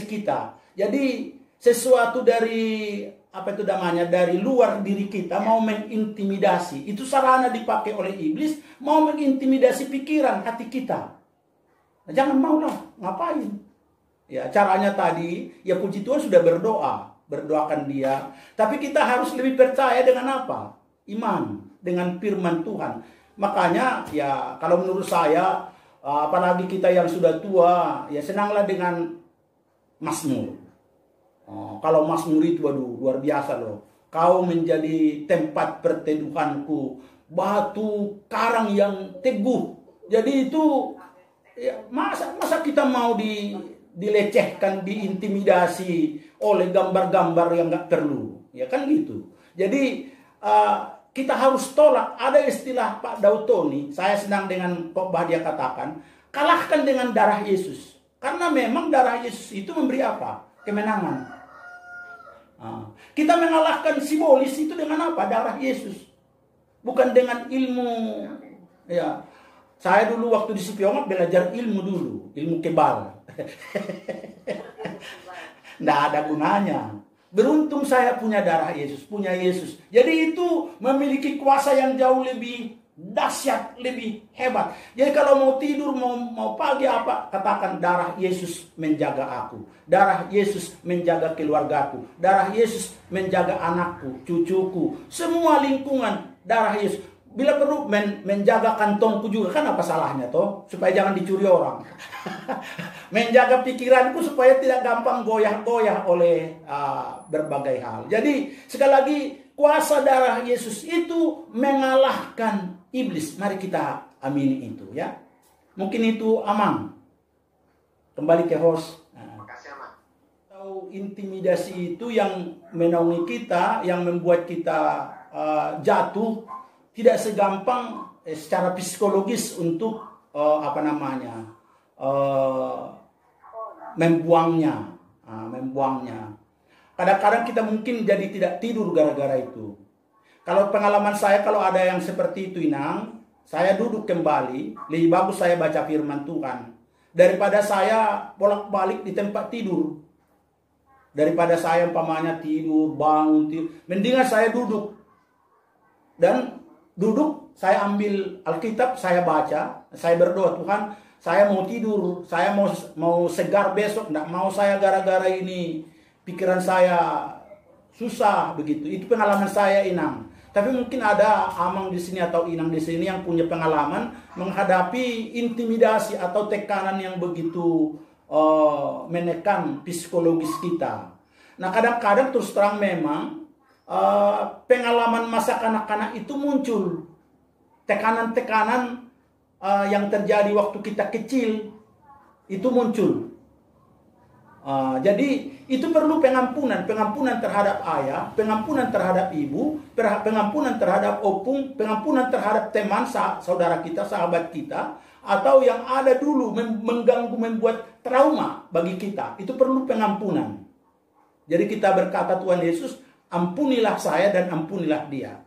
kita. Jadi sesuatu dari dari luar diri kita mau mengintimidasi. Itu sarana dipakai oleh iblis mau mengintimidasi pikiran hati kita. Nah, jangan maulah, ngapain? Ya, caranya tadi ya puji Tuhan sudah berdoakan dia. Tapi kita harus lebih percaya dengan apa? Iman, dengan firman Tuhan. Makanya ya kalau menurut saya, apalagi kita yang sudah tua, ya senanglah dengan Mazmur. Kalau Mazmur itu waduh luar biasa loh. Kau menjadi tempat perteduhanku, batu karang yang teguh. Jadi itu ya, masa kita mau dilecehkan, diintimidasi oleh gambar-gambar yang nggak perlu, ya kan gitu. Jadi kita harus tolak. Ada istilah Pak Dautoni, saya senang dengan khotbah dia katakan, kalahkan dengan darah Yesus. Karena memang darah Yesus itu memberi apa? Kemenangan. Kita mengalahkan simbolis itu dengan apa? Darah Yesus. Bukan dengan ilmu. Ya, saya dulu waktu di Sipiongat belajar ilmu dulu. Ilmu kebal. Nggak ada gunanya. Beruntung saya punya darah Yesus, punya Yesus. Jadi itu memiliki kuasa yang jauh lebih dahsyat, lebih hebat. Jadi kalau mau tidur, mau pagi apa, katakan darah Yesus menjaga aku. Darah Yesus menjaga keluargaku. Darah Yesus menjaga anakku, cucuku, semua lingkungan darah Yesus. Bila perlu menjaga kantongku juga, kan apa salahnya toh? Supaya jangan dicuri orang. Menjaga pikiranku supaya tidak gampang goyah-goyah oleh berbagai hal. Jadi sekali lagi kuasa darah Yesus itu mengalahkan iblis. Mari kita amini itu ya. Mungkin itu Amang. Kembali ke host. Makasih Amang. Tahu intimidasi itu yang menaungi kita, yang membuat kita jatuh. Tidak segampang secara psikologis untuk membuangnya. Kadang-kadang kita mungkin jadi tidak tidur gara-gara itu. Kalau pengalaman saya, kalau ada yang seperti itu, Inang, saya duduk kembali, lebih bagus saya baca firman Tuhan. Daripada saya bolak-balik di tempat tidur. Daripada saya umpamanya tidur, bangun, tidur. Mendingan saya duduk. Dan duduk, saya ambil Alkitab, saya baca, saya berdoa, Tuhan, saya mau tidur, saya mau segar besok, enggak mau saya gara-gara ini pikiran saya susah begitu. Itu pengalaman saya, Inang. Tapi mungkin ada Amang di sini atau Inang di sini yang punya pengalaman menghadapi intimidasi atau tekanan yang begitu menekan psikologis kita. Nah, kadang-kadang terus terang memang pengalaman masa kanak-kanak itu muncul. Tekanan-tekanan yang terjadi waktu kita kecil itu muncul. Jadi itu perlu pengampunan terhadap ayah, pengampunan terhadap ibu, pengampunan terhadap opung, pengampunan terhadap teman, saudara kita, sahabat kita, atau yang ada dulu mengganggu, membuat trauma bagi kita. Itu perlu pengampunan. Jadi kita berkata, Tuhan Yesus, ampunilah saya dan ampunilah dia.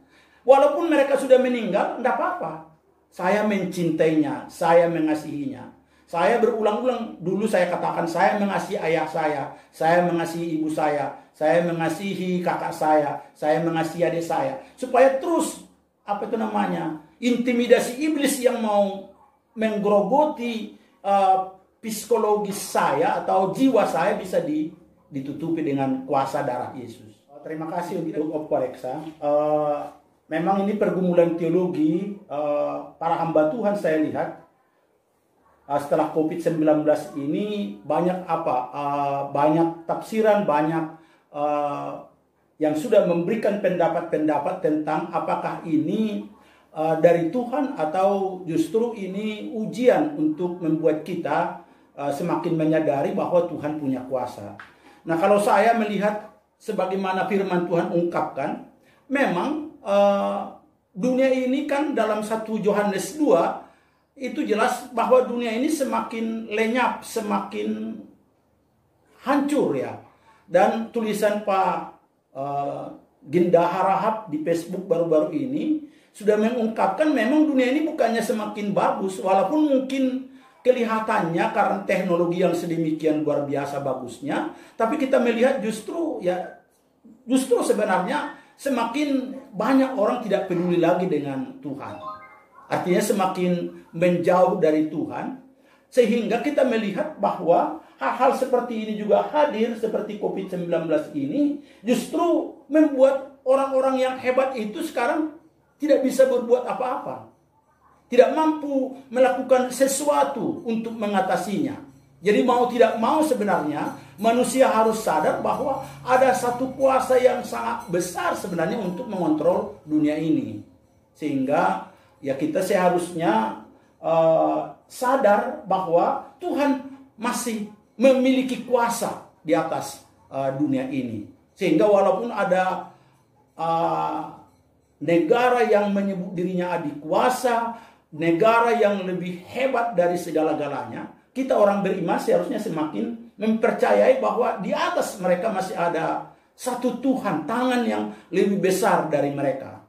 Walaupun mereka sudah meninggal, tidak apa-apa. Saya mencintainya, saya mengasihinya. Saya berulang-ulang dulu saya katakan, saya mengasihi ayah saya mengasihi ibu saya mengasihi kakak saya mengasihi adik saya. Supaya terus, intimidasi iblis yang mau menggerogoti psikologis saya atau jiwa saya bisa ditutupi dengan kuasa darah Yesus. Terima kasih untuk Opo Reksa. Memang ini pergumulan teologi para hamba Tuhan saya lihat. Setelah COVID-19 ini banyak banyak tafsiran, banyak yang sudah memberikan pendapat-pendapat tentang apakah ini dari Tuhan atau justru ini ujian untuk membuat kita semakin menyadari bahwa Tuhan punya kuasa. Nah, kalau saya melihat sebagaimana firman Tuhan ungkapkan, memang dunia ini kan dalam 1 Yohanes 2 itu jelas bahwa dunia ini semakin lenyap, semakin hancur ya. Dan tulisan Pak Ginda Harahap di Facebook baru-baru ini sudah mengungkapkan memang dunia ini bukannya semakin bagus, walaupun mungkin kelihatannya karena teknologi yang sedemikian luar biasa bagusnya, tapi kita melihat justru sebenarnya semakin banyak orang tidak peduli lagi dengan Tuhan. Artinya semakin menjauh dari Tuhan. Sehingga kita melihat bahwa hal-hal seperti ini juga hadir, seperti COVID-19 ini, justru membuat orang-orang yang hebat itu sekarang tidak bisa berbuat apa-apa. Tidak mampu melakukan sesuatu untuk mengatasinya. Jadi mau tidak mau sebenarnya manusia harus sadar bahwa ada satu kuasa yang sangat besar sebenarnya untuk mengontrol dunia ini. Sehingga ya kita seharusnya sadar bahwa Tuhan masih memiliki kuasa di atas dunia ini. Sehingga walaupun ada negara yang menyebut dirinya adik kuasa, negara yang lebih hebat dari segala-galanya, kita orang beriman seharusnya semakin mempercayai bahwa di atas mereka masih ada satu Tuhan, tangan yang lebih besar dari mereka.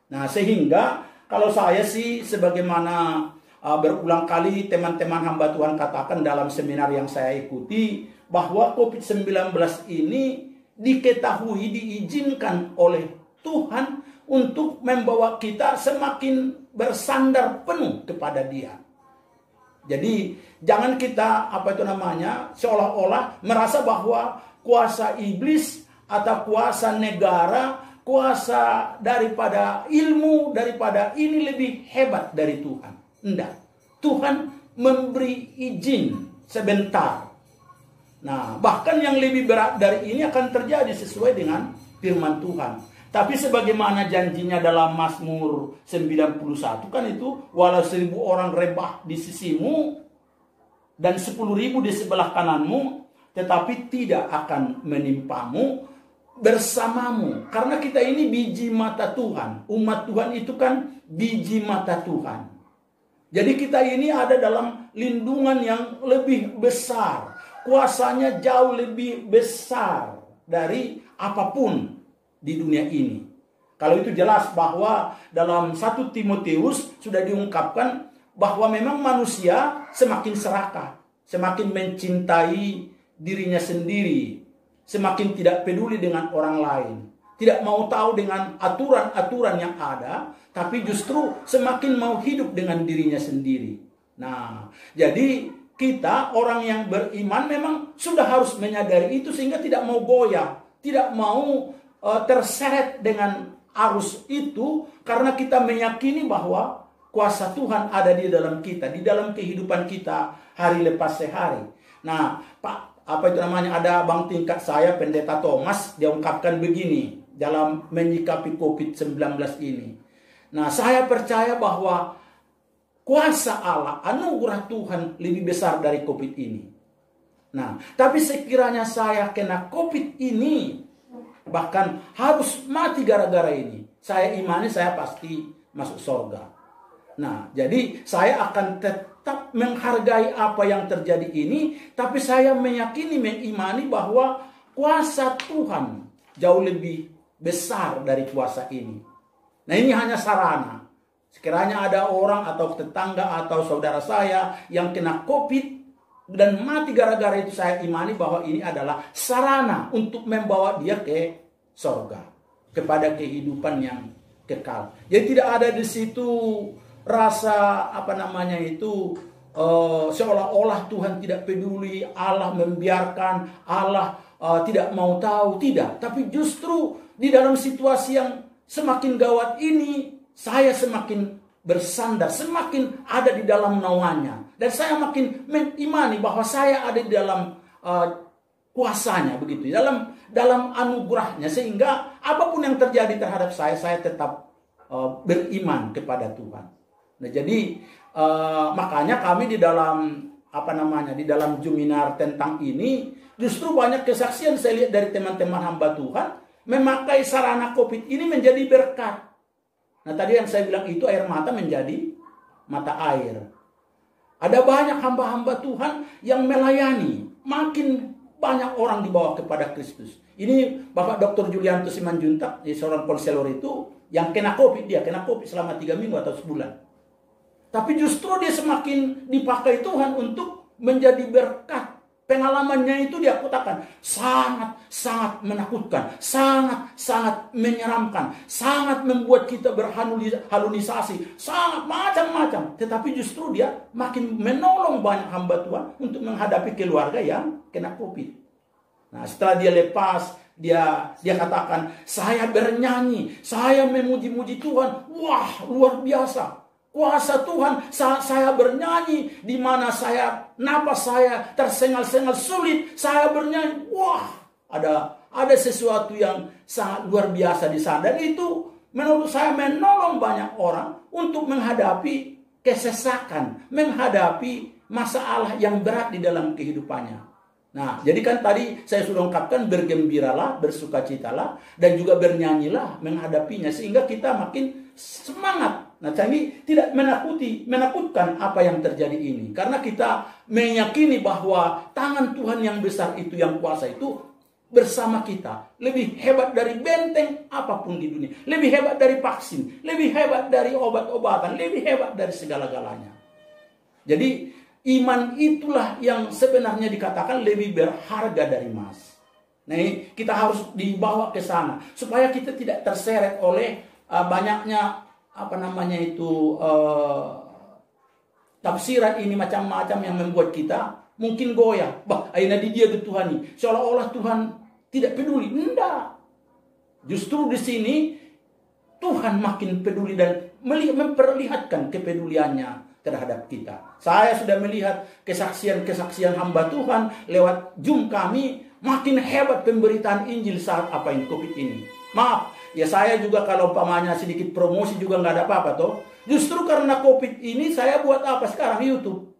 Nah, sehingga kalau saya sih sebagaimana berulang kali teman-teman hamba Tuhan katakan dalam seminar yang saya ikuti, bahwa COVID-19 ini diketahui, diizinkan oleh Tuhan untuk membawa kita semakin bersandar penuh kepada Dia. Jadi jangan kita seolah-olah merasa bahwa kuasa iblis atau kuasa negara, kuasa daripada ilmu, daripada ini lebih hebat dari Tuhan. Tidak. Tuhan memberi izin sebentar. Nah, bahkan yang lebih berat dari ini akan terjadi sesuai dengan firman Tuhan. Tapi sebagaimana janjinya dalam Mazmur 91 kan itu, walau 1000 orang rebah di sisimu dan 10.000 di sebelah kananmu, tetapi tidak akan menimpamu bersamamu. Karena kita ini biji mata Tuhan. Umat Tuhan itu kan biji mata Tuhan. Jadi kita ini ada dalam lindungan yang lebih besar. Kuasanya jauh lebih besar dari apapun di dunia ini. Kalau itu jelas bahwa dalam 1 Timotius sudah diungkapkan bahwa memang manusia semakin serakah. semakin mencintai dirinya sendiri, semakin tidak peduli dengan orang lain, tidak mau tahu dengan aturan-aturan yang ada, tapi justru semakin mau hidup dengan dirinya sendiri. Nah, jadi kita orang yang beriman memang sudah harus menyadari itu sehingga tidak mau goyah, tidak mau terseret dengan arus itu, karena kita meyakini bahwa kuasa Tuhan ada di dalam kita, di dalam kehidupan kita hari lepas sehari. Nah, ada abang tingkat saya, Pendeta Thomas, dia ungkapkan begini dalam menyikapi COVID-19 ini. Nah, saya percaya bahwa kuasa Allah, anugerah Tuhan lebih besar dari COVID ini. Nah, tapi sekiranya saya kena COVID ini, bahkan harus mati gara-gara ini, saya imani saya pasti masuk surga. Nah, jadi saya akan tetap menghargai apa yang terjadi ini, tapi saya meyakini, mengimani bahwa kuasa Tuhan jauh lebih besar dari kuasa ini. Nah, ini hanya sarana. Sekiranya ada orang atau tetangga atau saudara saya yang kena COVID dan mati gara-gara itu, saya imani bahwa ini adalah sarana untuk membawa dia ke surga, kepada kehidupan yang kekal. Jadi tidak ada di situ rasa seolah-olah Tuhan tidak peduli, Allah membiarkan, Allah tidak mau tahu, tidak. Tapi justru di dalam situasi yang semakin gawat ini, saya semakin bersandar, semakin ada di dalam naungannya, dan saya makin mengimani bahwa saya ada di dalam kuasanya, begitu, dalam anugerahnya, sehingga apapun yang terjadi terhadap saya tetap beriman kepada Tuhan. Nah, jadi makanya kami di dalam di dalam Juminar tentang ini, justru banyak kesaksian saya lihat dari teman-teman hamba Tuhan memakai sarana COVID ini menjadi berkat. Nah, tadi yang saya bilang itu air mata menjadi mata air. Ada banyak hamba-hamba Tuhan yang melayani, makin banyak orang dibawa kepada Kristus. Ini Bapak Dr. Julianto Simanjuntak, seorang konselor itu, yang kena COVID, dia kena COVID selama 3 minggu atau sebulan. Tapi justru dia semakin dipakai Tuhan untuk menjadi berkat. Pengalamannya itu dia katakan sangat menakutkan, sangat menyeramkan, sangat membuat kita berhalusinasi, sangat macam-macam. Tetapi justru dia makin menolong banyak hamba Tuhan untuk menghadapi keluarga yang kena COVID. Nah, setelah dia lepas, dia katakan, saya bernyanyi, saya memuji-muji Tuhan. Wah, luar biasa. Kuasa Tuhan, saat saya bernyanyi, di mana napas saya tersengal-sengal sulit, saya bernyanyi. Wah, ada sesuatu yang sangat luar biasa di sana. Dan itu menurut saya menolong banyak orang untuk menghadapi kesesakan, menghadapi masalah yang berat di dalam kehidupannya. Nah, jadi kan tadi saya sudah ungkapkan, bergembiralah, bersukacitalah, dan juga bernyanyilah menghadapinya, sehingga kita makin semangat. Nah, jadi tidak menakutkan apa yang terjadi ini, karena kita meyakini bahwa tangan Tuhan yang besar itu, yang kuasa itu bersama kita, lebih hebat dari benteng apapun di dunia, lebih hebat dari vaksin, lebih hebat dari obat-obatan, lebih hebat dari segala-galanya. Jadi iman itulah yang sebenarnya dikatakan lebih berharga dari emas. Nah, kita harus dibawa ke sana supaya kita tidak terseret oleh banyaknya tafsiran ini macam-macam yang membuat kita mungkin goyah. Aina di dia Tuhan ini, seolah-olah Tuhan tidak peduli. Enggak. Justru di sini Tuhan makin peduli dan memperlihatkan kepeduliannya terhadap kita. Saya sudah melihat kesaksian-kesaksian hamba Tuhan lewat Zoom kami, makin hebat pemberitaan Injil saat COVID ini. Maaf, ya saya juga kalau umpamanya sedikit promosi juga nggak ada apa-apa toh. Justru karena COVID ini saya buat apa sekarang? YouTube.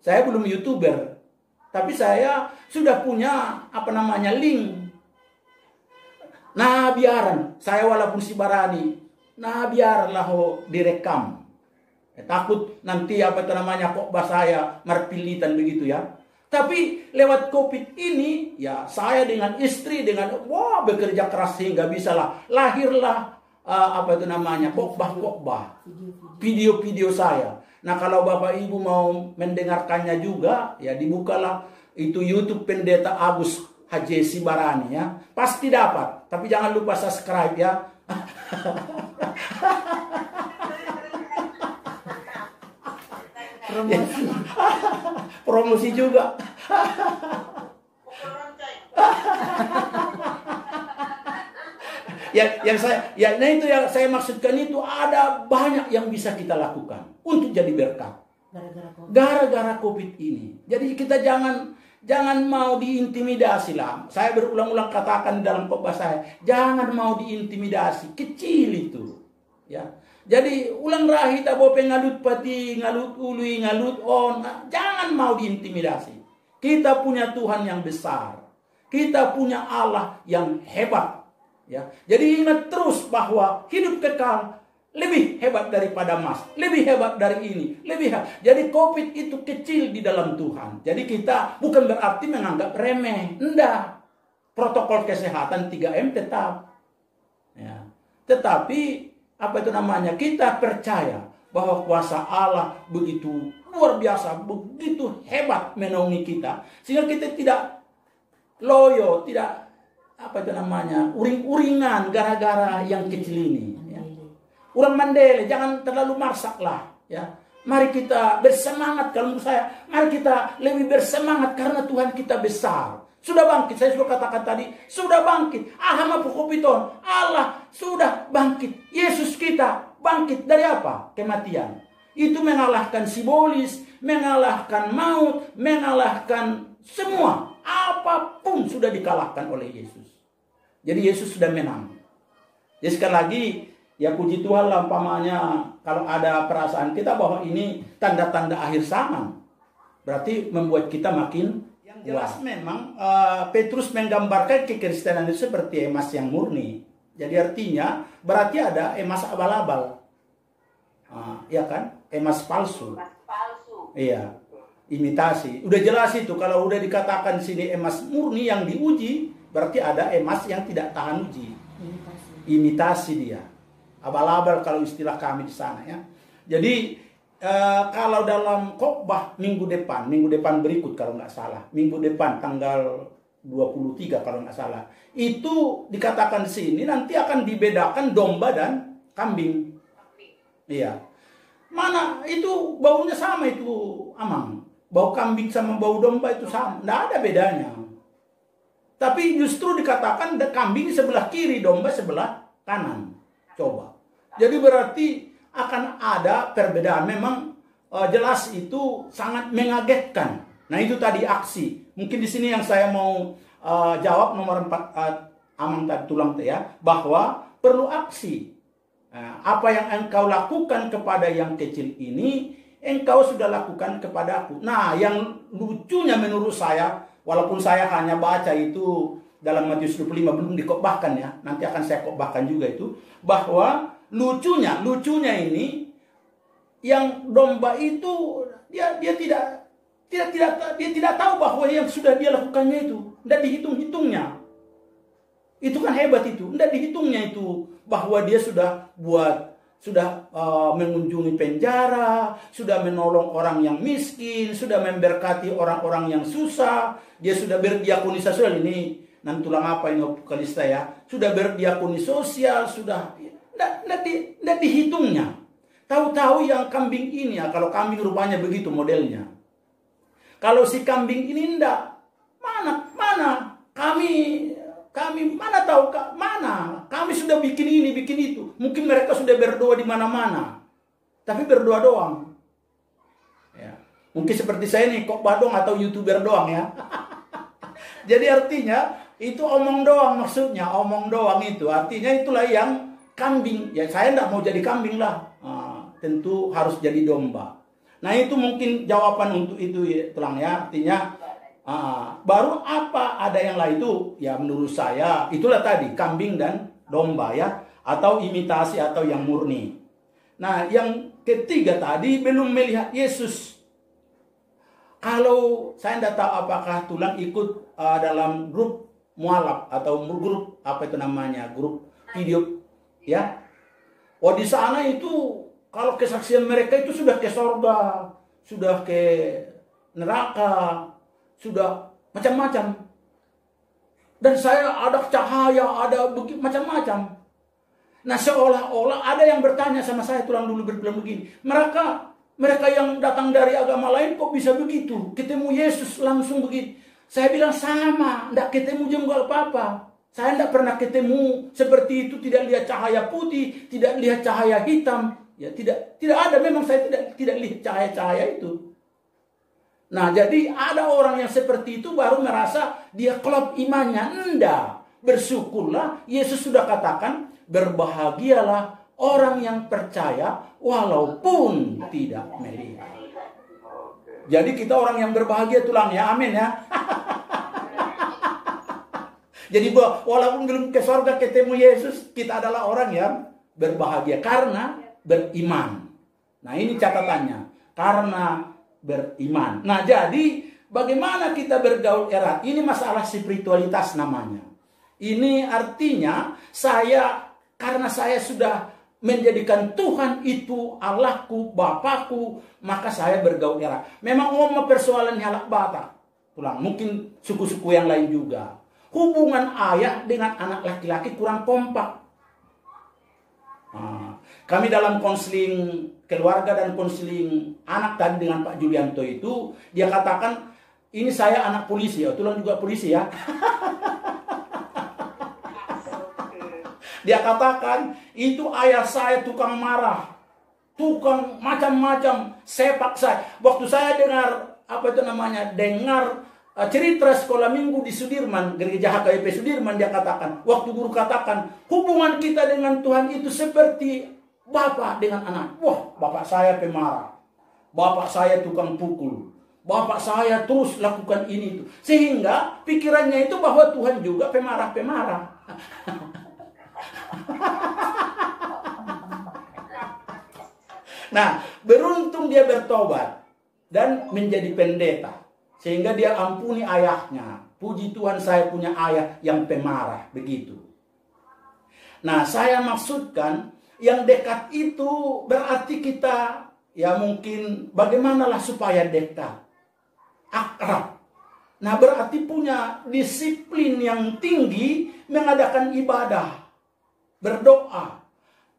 Saya belum YouTuber, tapi saya sudah punya link. Nah, biaran saya walaupun si barani, nah biarlah direkam. Takut nanti kok saya marpilitan begitu ya. Tapi lewat COVID ini, ya saya dengan istri bekerja keras sehingga bisalah lahirlah apa itu namanya, khotbah, video-video saya. Nah, kalau Bapak Ibu mau mendengarkannya juga, ya dibukalah itu YouTube Pendeta Agus Haji Sibarani ya. Pasti dapat. Tapi jangan lupa subscribe ya. Promosi. Promosi juga. Nah itu yang saya maksudkan, itu ada banyak yang bisa kita lakukan untuk jadi berkat. Gara-gara COVID ini. Jadi kita jangan mau diintimidasi lah. Saya berulang-ulang katakan dalam khotbah saya, jangan mau diintimidasi. Kecil itu. Ya. Jadi ulang rahi tabo pengalut pati, ngalut ului, ngalut on. Jangan mau diintimidasi. Kita punya Tuhan yang besar. Kita punya Allah yang hebat. Ya. Jadi ingat terus bahwa hidup kekal lebih hebat daripada emas, lebih hebat dari ini, lebih hebat. Jadi COVID itu kecil di dalam Tuhan. Jadi kita bukan berarti menganggap remeh, enggak. Protokol kesehatan 3M tetap. Ya. Tetapi apa itu namanya? Kita percaya bahwa kuasa Allah begitu luar biasa, begitu hebat menaungi kita, sehingga kita tidak loyo, tidak apa itu namanya, uring-uringan gara-gara yang kecil ini. Ya. Orang mandele, jangan terlalu marsak lah. Ya. Mari kita bersemangat, kalau menurut saya, mari kita lebih bersemangat karena Tuhan kita besar. Sudah bangkit, saya sudah katakan tadi, sudah bangkit. Ahama pukupiton, Allah sudah bangkit. Yesus kita bangkit dari apa? Kematian. Itu mengalahkan sibolis, mengalahkan maut, mengalahkan semua. Apapun sudah dikalahkan oleh Yesus. Jadi Yesus sudah menang. Jadi sekali lagi, ya puji Tuhan lah, umpamanya kalau ada perasaan kita bahwa ini tanda-tanda akhir zaman, berarti membuat kita makin jelas. Memang Petrus menggambarkan kekristenan itu seperti emas yang murni. Jadi artinya berarti ada emas abal-abal. Ya kan? Emas palsu. Iya. Imitasi. Udah jelas itu. Kalau udah dikatakan di sini emas murni yang diuji, berarti ada emas yang tidak tahan uji. Imitasi dia. Abal-abal kalau istilah kami di sana ya. Jadi kalau dalam khotbah minggu depan berikut kalau nggak salah, minggu depan tanggal 23 kalau nggak salah, itu dikatakan di sini nanti akan dibedakan domba dan kambing. Iya. Mana itu baunya sama itu, Amang. Bau kambing sama bau domba itu sama, nggak ada bedanya. Tapi justru dikatakan kambing sebelah kiri, domba sebelah kanan. Coba. Jadi berarti akan ada perbedaan. Memang jelas itu sangat mengagetkan. Nah itu tadi aksi. Mungkin di sini yang saya mau jawab nomor 4, Amang tadi tulang ya, bahwa perlu aksi. Nah, apa yang engkau lakukan kepada yang kecil ini, engkau sudah lakukan kepada aku. Nah yang lucunya menurut saya, walaupun saya hanya baca itu dalam Matius 25 belum dikotbahkan ya, nanti akan saya kotbahkan juga itu, bahwa lucunya ini yang domba itu dia tidak tahu bahwa yang sudah dia lakukannya itu tidak dihitung-hitungnya. Itu kan hebat itu, tidak dihitungnya itu bahwa dia sudah mengunjungi penjara, sudah menolong orang yang miskin, sudah memberkati orang-orang yang susah, dia sudah berdiakoni sosial ini. Nanti tulang apa ini Kalista ya? Sudah berdiakoni sosial, sudah tidak dihitungnya. Tahu-tahu yang kambing ini ya, kalau kambing rupanya begitu modelnya. Kalau si kambing ini enggak, mana kami mana tahu mana? Kami sudah bikin ini, bikin itu. Mungkin mereka sudah berdoa di mana-mana. Tapi berdoa doang. Ya. Mungkin seperti saya nih, khotbah doang atau YouTuber doang ya. Jadi artinya itu omong doang maksudnya, omong doang itu. Artinya itulah yang kambing. Ya saya enggak mau jadi kambing lah. Tentu harus jadi domba. Nah itu mungkin jawaban untuk itu ya, tulang ya. Artinya baru apa ada yang lain itu ya menurut saya itulah tadi kambing dan domba ya, atau imitasi atau yang murni. Nah yang ketiga tadi belum melihat Yesus. Kalau saya tidak tahu apakah tulang ikut dalam grup mualaf atau grup apa itu namanya, grup video ya, Oh, di sana itu kalau kesaksian mereka itu sudah ke sorga, sudah ke neraka, sudah macam-macam. Dan saya ada cahaya, ada macam-macam. Nah, seolah-olah ada yang bertanya sama saya, tulang dulu berbilang begini, mereka yang datang dari agama lain kok bisa begitu? Ketemu Yesus langsung begitu. Saya bilang sama, tidak ketemu juga apa-apa. Saya tidak pernah ketemu seperti itu, tidak lihat cahaya putih, tidak lihat cahaya hitam. Ya, tidak ada, memang saya tidak lihat cahaya-cahaya itu. Nah, jadi ada orang yang seperti itu baru merasa dia klop imannya. Enggak. Bersyukurlah, Yesus sudah katakan, berbahagialah orang yang percaya walaupun tidak melihat. Jadi kita orang yang berbahagia tulang ya, amin ya. Jadi walaupun belum ke surga ketemu Yesus, kita adalah orang yang berbahagia karena beriman. Nah, ini catatannya, karena beriman. Nah, jadi bagaimana kita bergaul erat? Ini masalah spiritualitas namanya. Ini artinya karena saya sudah menjadikan Tuhan itu Allahku, Bapakku, maka saya bergaul erat. Memang persoalan halak Batak, pulang mungkin suku-suku yang lain juga. Hubungan ayah dengan anak laki-laki kurang kompak. Kami dalam konseling keluarga dan konseling anak tadi dengan Pak Julianto itu, dia katakan, ini saya anak polisi ya, tulang juga polisi ya. Dia katakan, itu ayah saya tukang marah, tukang macam-macam, sepak saya. Waktu saya dengar, dengar cerita sekolah minggu di Sudirman, gereja HKIP Sudirman, dia katakan, waktu guru katakan, hubungan kita dengan Tuhan itu seperti bapak dengan anak. Wah, bapak saya pemarah, bapak saya tukang pukul, bapak saya terus lakukan ini itu. Sehingga pikirannya itu bahwa Tuhan juga pemarah-pemarah. Nah, beruntung dia bertobat dan menjadi pendeta, sehingga dia ampuni ayahnya. Puji Tuhan, saya punya ayah yang pemarah, begitu. Nah, saya maksudkan yang dekat itu berarti kita, ya mungkin bagaimanalah supaya dekat, akrab. Nah, berarti punya disiplin yang tinggi mengadakan ibadah, berdoa,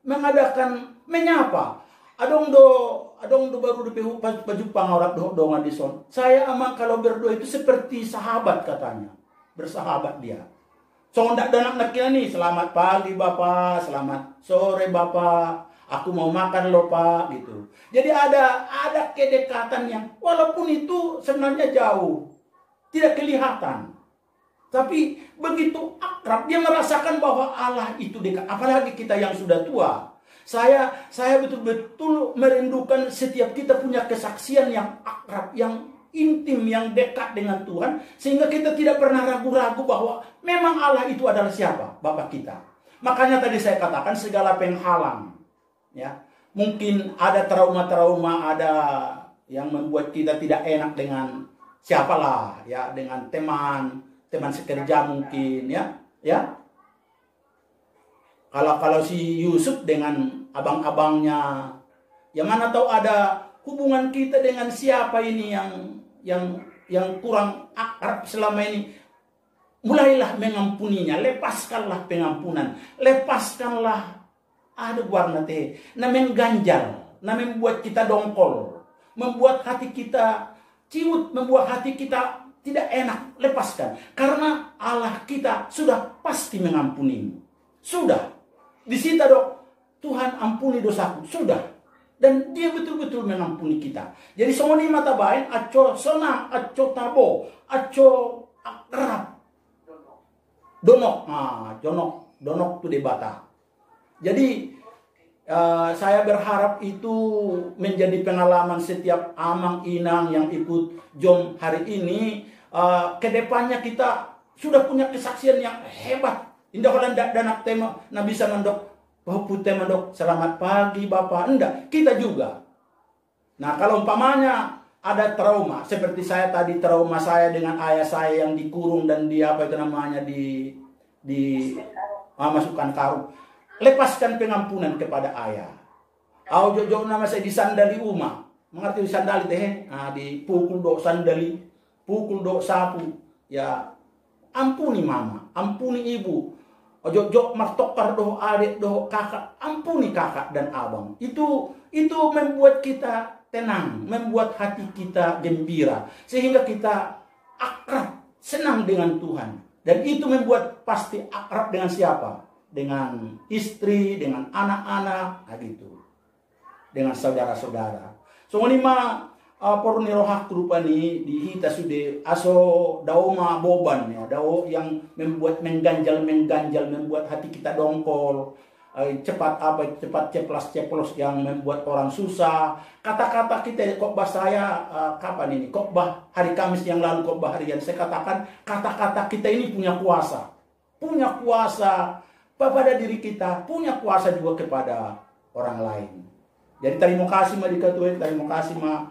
mengadakan menyapa. Adong do baru baju pangaurat dongan di son. Saya ama kalau berdoa itu seperti sahabat katanya. Bersahabat dia. So ndak danak nih, selamat pagi Bapak, selamat sore Bapak. Aku mau makan loh Pak gitu. Jadi ada kedekatan yang walaupun itu sebenarnya jauh, tidak kelihatan. Tapi begitu akrab, dia merasakan bahwa Allah itu dekat. Apalagi kita yang sudah tua. Saya betul-betul merindukan setiap kita punya kesaksian yang akrab, yang intim, yang dekat dengan Tuhan. Sehingga kita tidak pernah ragu-ragu bahwa memang Allah itu adalah siapa? Bapak kita. Makanya tadi saya katakan segala penghalang. Ya, mungkin ada trauma-trauma, ada yang membuat kita tidak enak dengan siapalah, ya, dengan teman sekerja mungkin, ya. Kalau si Yusuf dengan abang-abangnya, yang mana tahu ada hubungan kita dengan siapa ini yang kurang akrab selama ini, mulailah mengampuninya, lepaskanlah pengampunan, lepaskanlah ada warna teh, na mengganjal, na membuat kita dongkol, membuat hati kita ciut, membuat hati kita tidak enak, lepaskan. Karena Allah kita sudah pasti mengampuni. Sudah. Disita dok, Tuhan ampuni dosaku. Sudah. Dan dia betul-betul mengampuni kita. Jadi semua ini mata bain, aco senang, aco tabo, aco akrab. Donok. Donok itu debata. Jadi saya berharap itu menjadi pengalaman setiap amang inang yang ikut jom hari ini. Kedepannya kita sudah punya kesaksian yang hebat. Indah kalau danak tema, nah bisa mendok, putih mendok, selamat pagi Bapak. Enggak, kita juga. Nah, kalau umpamanya ada trauma, seperti saya tadi, trauma saya dengan ayah saya yang dikurung dan masukkan karung. lepaskan pengampunan kepada ayah. Au jojo nama saya disandali uma. Mengerti disandali teh? Dipukul do sandali, pukul do sapu. Ya, ampuni mama, ampuni ibu. Ojo martokar do adik do kakak, ampuni kakak dan abang. Itu membuat kita tenang, membuat hati kita gembira, sehingga kita akrab, senang dengan Tuhan. Dan itu membuat pasti akrab dengan siapa? Dengan istri, dengan anak-anak, gitu. Dengan saudara-saudara. So ini mah porni rohak rupani dihita sude aso dauma boban ya, dao yang membuat mengganjal, membuat hati kita dongkol, cepat ceplos yang membuat orang susah. Kata-kata kita khotbah saya kapan ini? Khotbah hari Kamis yang lalu, khotbah harian saya katakan kata-kata kita ini punya kuasa pada diri kita, punya kuasa juga kepada orang lain. Jadi terima kasih ma dikatakan, terima kasih ma